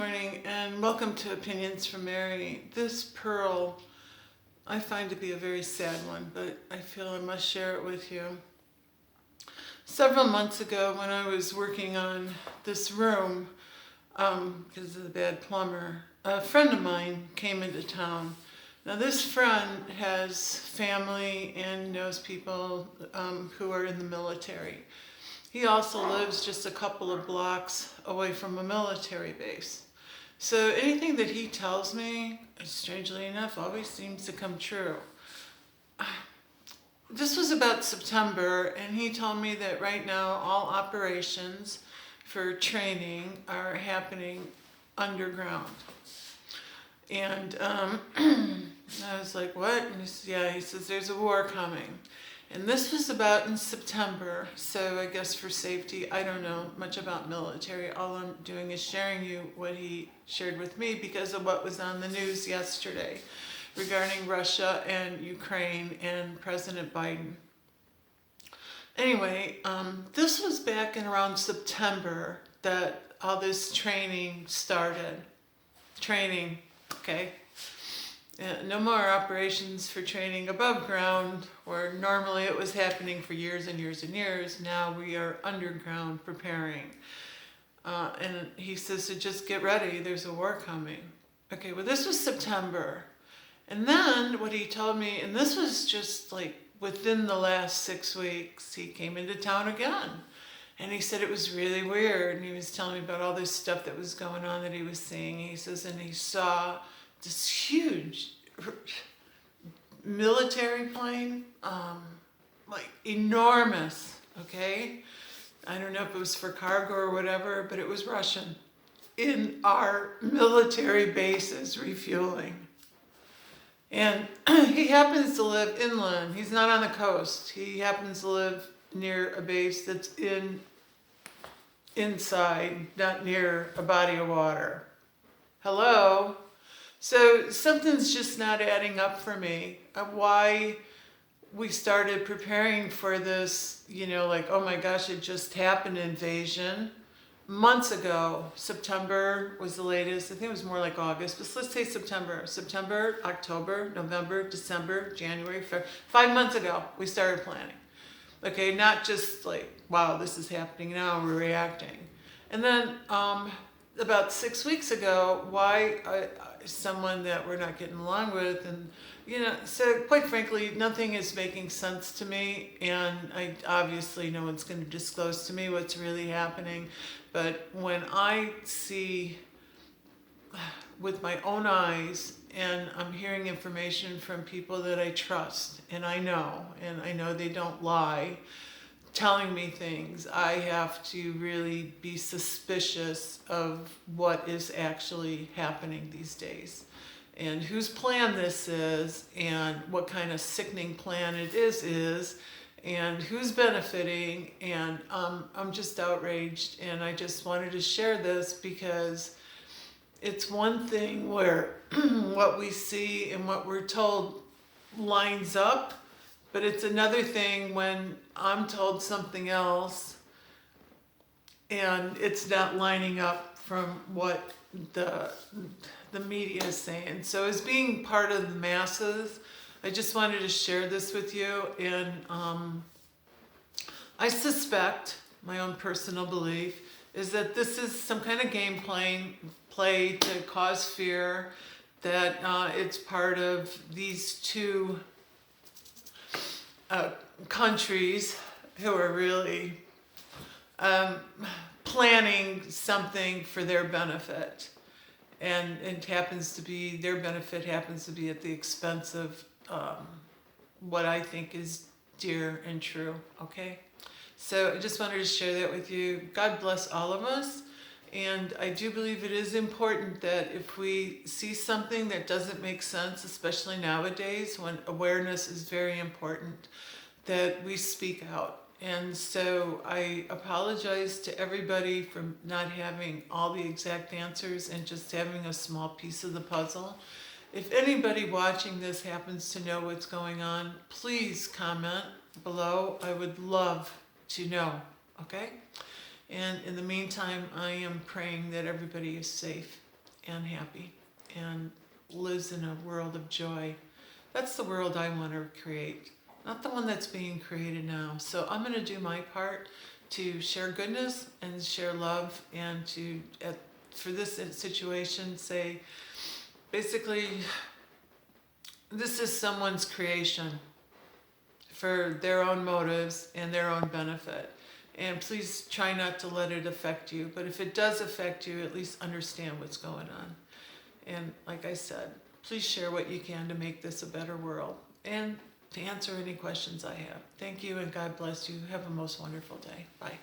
morning and welcome to Opinions from Mary. This pearl I find to be a very sad one, but I feel I must share it with you. Several months ago when I was working on this room, because of the bad plumber, a friend of mine came into town. Now this friend has family and knows people who are in the military. He also lives just a couple of blocks away from a military base. So anything that he tells me, strangely enough, always seems to come true. This was about September, and he told me that right now all operations for training are happening underground. And I was like, what? And he said, yeah, he says, there's a war coming. And this was about in September, so I guess for safety, I don't know much about military. All I'm doing is sharing you what he shared with me because of what was on the news yesterday regarding Russia and Ukraine and President Biden. Anyway, this was back in around September that all this training started. Training, okay? No more operations for training above ground, where normally it was happening for years and years and years. Now we are underground preparing. And he says to just get ready, there's a war coming. Okay, well this was September. And then what he told me, and this was just like within the last 6 weeks, he came into town again. And he said it was really weird. And he was telling me about all this stuff that was going on that he was seeing. He says, and he saw this huge military plane, like enormous, okay? I don't know if it was for cargo or whatever, but it was Russian, in our military bases refueling. And he happens to live inland. He's not on the coast. He happens to live near a base that's inside, not near a body of water. Hello? So something's just not adding up for me. Why we started preparing for this, you know, like, oh my gosh, it just happened invasion. Months ago, September was the latest. I think it was more like August, but let's say September. September, October, November, December, January, February. 5 months ago, we started planning. Okay, not just like, wow, this is happening now, we're reacting. And then about 6 weeks ago, someone that we're not getting along with, and you know, so quite frankly, nothing is making sense to me, and I obviously no one's going to disclose to me what's really happening. But when I see with my own eyes, and I'm hearing information from people that I trust, and I know they don't lie, telling me things, I have to really be suspicious of what is actually happening these days and whose plan this is and what kind of sickening plan it is and who's benefiting, and I'm just outraged, and I just wanted to share this because it's one thing where what we see and what we're told lines up, but it's another thing when I'm told something else and it's not lining up from what the media is saying. So as being part of the masses, I just wanted to share this with you. And I suspect, my own personal belief, is that this is some kind of game play to cause fear, that it's part of these two countries who are really planning something for their benefit, and it happens to be, their benefit happens to be at the expense of what I think is dear and true, okay? So I just wanted to share that with you. God bless all of us. And I do believe it is important that if we see something that doesn't make sense, especially nowadays when awareness is very important, that we speak out. And so I apologize to everybody for not having all the exact answers and just having a small piece of the puzzle. If anybody watching this happens to know what's going on, please comment below. I would love to know, okay? And in the meantime, I am praying that everybody is safe. and happy and lives in a world of joy. That's the world I want to create, not the one that's being created now. So I'm going to do my part to share goodness and share love, and to, for this situation, say, basically, this is someone's creation for their own motives and their own benefit. And please try not to let it affect you. But if it does affect you, at least understand what's going on. And like I said, please share what you can to make this a better world, and to answer any questions I have. Thank you, and God bless you. Have a most wonderful day. Bye.